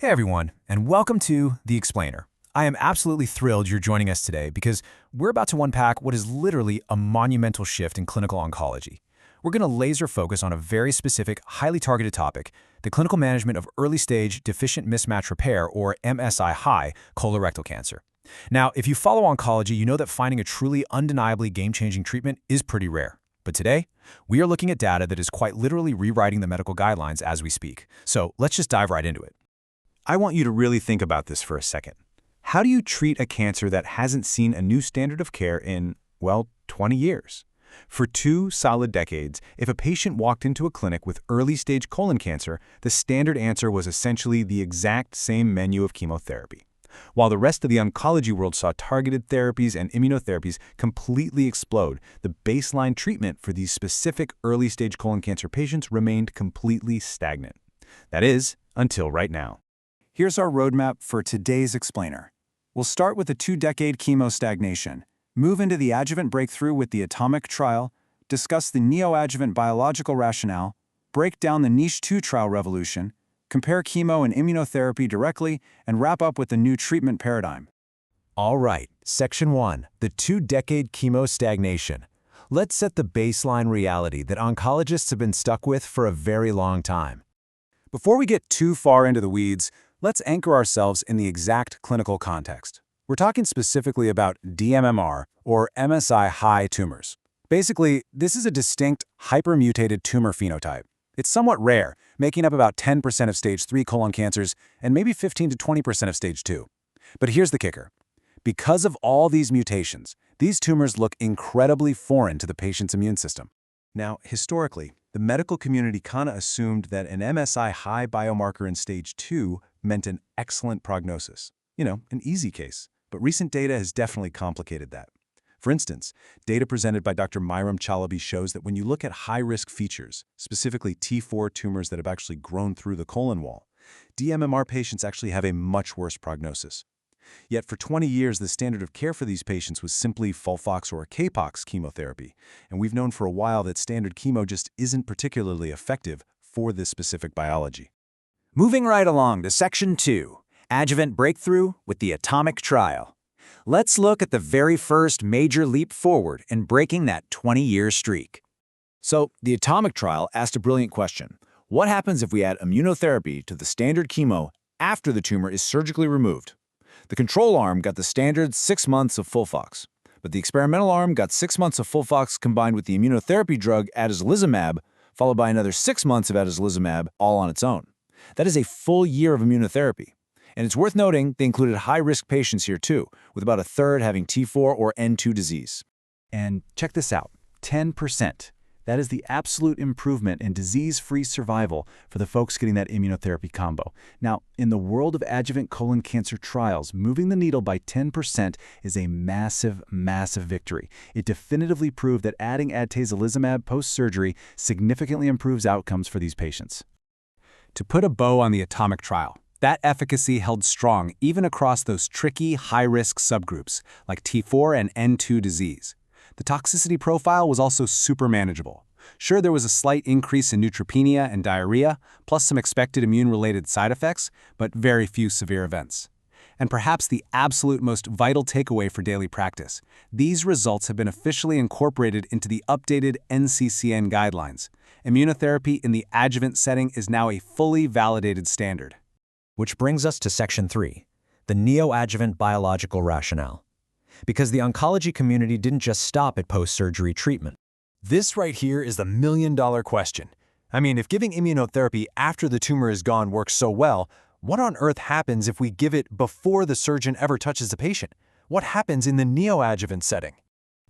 Hey everyone, and welcome to The Explainer. I am absolutely thrilled you're joining us today because we're about to unpack what is literally a monumental shift in clinical oncology. We're going to laser focus on a very specific, highly targeted topic, the clinical management of early-stage deficient mismatch repair, or MSI-H, colorectal cancer. Now, if you follow oncology, you know that finding a truly undeniably game-changing treatment is pretty rare. But today, we are looking at data that is quite literally rewriting the medical guidelines as we speak. So let's just dive right into it. I want you to really think about this for a second. How do you treat a cancer that hasn't seen a new standard of care in, well, 20 years? For 2 solid decades, if a patient walked into a clinic with early-stage colon cancer, the standard answer was essentially the exact same menu of chemotherapy. While the rest of the oncology world saw targeted therapies and immunotherapies completely explode, the baseline treatment for these specific early-stage colon cancer patients remained completely stagnant. That is, until right now. Here's our roadmap for today's explainer. We'll start with the 2-decade chemo stagnation, move into the adjuvant breakthrough with the ATOMIC trial, discuss the neoadjuvant biological rationale, break down the niche 2 trial revolution, compare chemo and immunotherapy directly, and wrap up with the new treatment paradigm. All right, Section 1, the 2-decade chemo stagnation. Let's set the baseline reality that oncologists have been stuck with for a very long time. Before we get too far into the weeds, let's anchor ourselves in the exact clinical context. We're talking specifically about dMMR, or MSI-H tumors. Basically, this is a distinct hypermutated tumor phenotype. It's somewhat rare, making up about 10% of stage 3 colon cancers and maybe 15 to 20% of stage 2. But here's the kicker. Because of all these mutations, these tumors look incredibly foreign to the patient's immune system. Now, historically, the medical community kinda assumed that an MSI-H biomarker in stage 2 meant an excellent prognosis. An easy case. But recent data has definitely complicated that. For instance, data presented by Dr. Myram Chalabi shows that when you look at high-risk features, specifically T4 tumors that have actually grown through the colon wall, dMMR patients actually have a much worse prognosis. Yet for 20 years, the standard of care for these patients was simply FOLFOX or CAPOX chemotherapy, and we've known for a while that standard chemo just isn't particularly effective for this specific biology. Moving right along to Section 2, Adjuvant Breakthrough with the ATOMIC trial. Let's look at the very first major leap forward in breaking that 20-year streak. So, the ATOMIC trial asked a brilliant question. What happens if we add immunotherapy to the standard chemo after the tumor is surgically removed? The control arm got the standard 6 months of FOLFOX, but the experimental arm got 6 months of FOLFOX combined with the immunotherapy drug Atezolizumab, followed by another 6 months of Atezolizumab all on its own. That is a full year of immunotherapy. And it's worth noting they included high-risk patients here too, with about a third having T4 or N2 disease. And check this out, 10%. That is the absolute improvement in disease-free survival for the folks getting that immunotherapy combo. Now, in the world of adjuvant colon cancer trials, moving the needle by 10% is a massive, massive victory. It definitively proved that adding Atezolizumab post-surgery significantly improves outcomes for these patients. To put a bow on the ATOMIC trial, that efficacy held strong even across those tricky, high-risk subgroups like T4 and N2 disease. The toxicity profile was also super manageable. Sure, there was a slight increase in neutropenia and diarrhea, plus some expected immune-related side effects, but very few severe events. And perhaps the absolute most vital takeaway for daily practice, these results have been officially incorporated into the updated NCCN guidelines. Immunotherapy in the adjuvant setting is now a fully validated standard. Which brings us to Section 3, the neoadjuvant biological rationale. Because the oncology community didn't just stop at post-surgery treatment. This right here is the million-dollar question. I mean, if giving immunotherapy after the tumor is gone works so well, what on earth happens if we give it before the surgeon ever touches the patient? What happens in the neoadjuvant setting?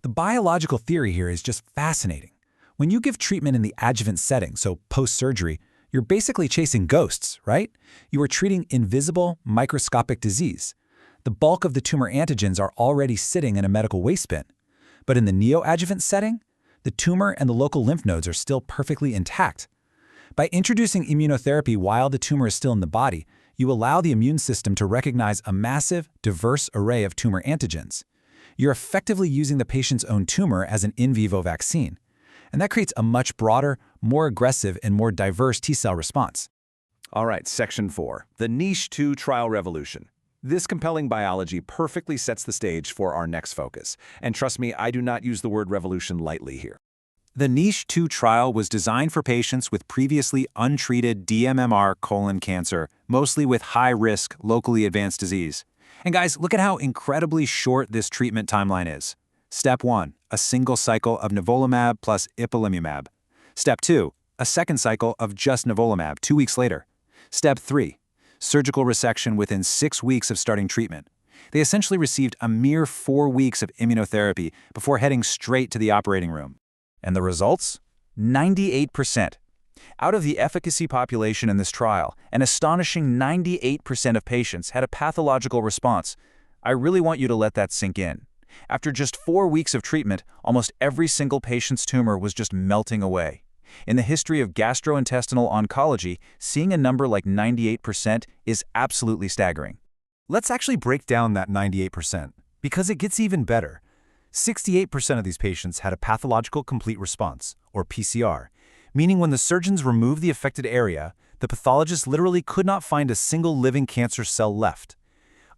The biological theory here is just fascinating. When you give treatment in the adjuvant setting, so post-surgery, you're basically chasing ghosts, right? You are treating invisible, microscopic disease. The bulk of the tumor antigens are already sitting in a medical waste bin. But in the neoadjuvant setting, the tumor and the local lymph nodes are still perfectly intact. By introducing immunotherapy while the tumor is still in the body, you allow the immune system to recognize a massive, diverse array of tumor antigens. You're effectively using the patient's own tumor as an in vivo vaccine. And that creates a much broader, more aggressive, and more diverse T-cell response. All right, Section 4, the Niche 2 trial revolution. This compelling biology perfectly sets the stage for our next focus. And trust me, I do not use the word revolution lightly here. The Niche 2 trial was designed for patients with previously untreated dMMR colon cancer, mostly with high-risk, locally advanced disease. And guys, look at how incredibly short this treatment timeline is. Step 1, a single cycle of Nivolumab plus ipilimumab. Step 2, a second cycle of just Nivolumab 2 weeks later. Step 3, surgical resection within 6 weeks of starting treatment. They essentially received a mere 4 weeks of immunotherapy before heading straight to the operating room. And the results? 98%. Out of the efficacy population in this trial, an astonishing 98% of patients had a pathological response. I really want you to let that sink in. After just 4 weeks of treatment, almost every single patient's tumor was just melting away. In the history of gastrointestinal oncology, seeing a number like 98% is absolutely staggering. Let's actually break down that 98%, because it gets even better. 68% of these patients had a pathological complete response, or PCR, meaning when the surgeons removed the affected area, the pathologist literally could not find a single living cancer cell left.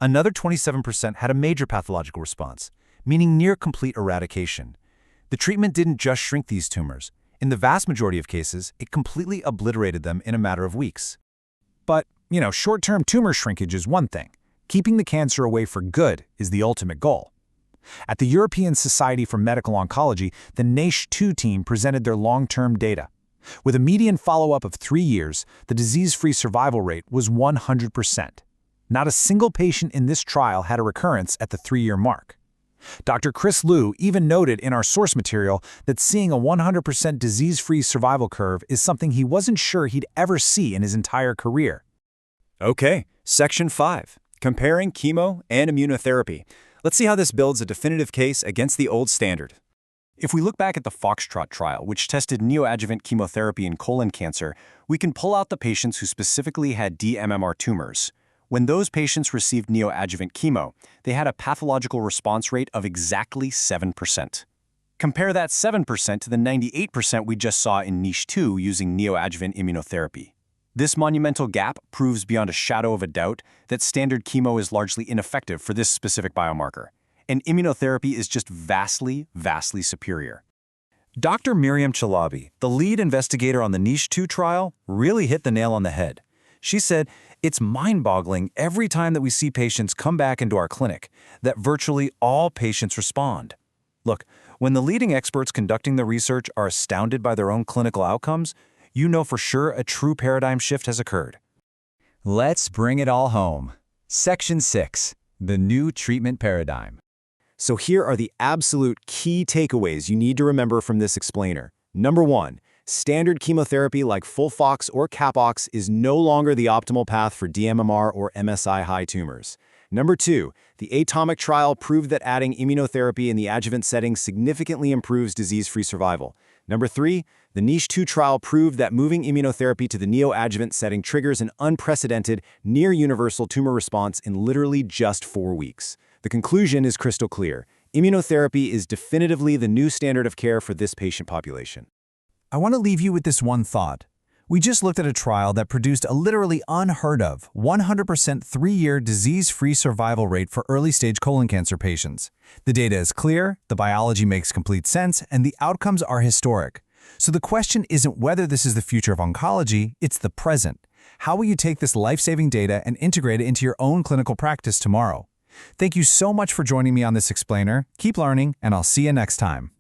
Another 27% had a major pathological response, meaning near complete eradication. The treatment didn't just shrink these tumors. In the vast majority of cases, it completely obliterated them in a matter of weeks. But, short-term tumor shrinkage is one thing. Keeping the cancer away for good is the ultimate goal. At the European Society for Medical Oncology, the Niche 2 team presented their long-term data. With a median follow-up of 3 years, the disease-free survival rate was 100%. Not a single patient in this trial had a recurrence at the 3-year mark. Dr. Chris Liu even noted in our source material that seeing a 100% disease-free survival curve is something he wasn't sure he'd ever see in his entire career. Okay, Section 5, comparing chemo and immunotherapy. Let's see how this builds a definitive case against the old standard. If we look back at the Foxtrot trial, which tested neoadjuvant chemotherapy in colon cancer, we can pull out the patients who specifically had dMMR tumors. When those patients received neoadjuvant chemo, they had a pathological response rate of exactly 7%. Compare that 7% to the 98% we just saw in Niche 2 using neoadjuvant immunotherapy. This monumental gap proves beyond a shadow of a doubt that standard chemo is largely ineffective for this specific biomarker, and immunotherapy is just vastly, vastly superior. Dr. Miriam Chalabi, the lead investigator on the Niche 2 trial, really hit the nail on the head. She said, "It's mind-boggling every time that we see patients come back into our clinic that virtually all patients respond." Look, when the leading experts conducting the research are astounded by their own clinical outcomes, you know for sure a true paradigm shift has occurred. Let's bring it all home. Section 6, the new treatment paradigm. So here are the absolute key takeaways you need to remember from this explainer. Number 1, standard chemotherapy like FOLFOX or CAPOX is no longer the optimal path for dMMR or MSI-H tumors. Number 2, the ATOMIC trial proved that adding immunotherapy in the adjuvant setting significantly improves disease-free survival. Number 3, the Niche 2 trial proved that moving immunotherapy to the neoadjuvant setting triggers an unprecedented, near-universal tumor response in literally just 4 weeks. The conclusion is crystal clear. Immunotherapy is definitively the new standard of care for this patient population. I want to leave you with this one thought. We just looked at a trial that produced a literally unheard of 100% 3-year disease-free survival rate for early-stage colon cancer patients. The data is clear, the biology makes complete sense, and the outcomes are historic. So the question isn't whether this is the future of oncology, it's the present. How will you take this life-saving data and integrate it into your own clinical practice tomorrow? Thank you so much for joining me on this explainer. Keep learning, and I'll see you next time.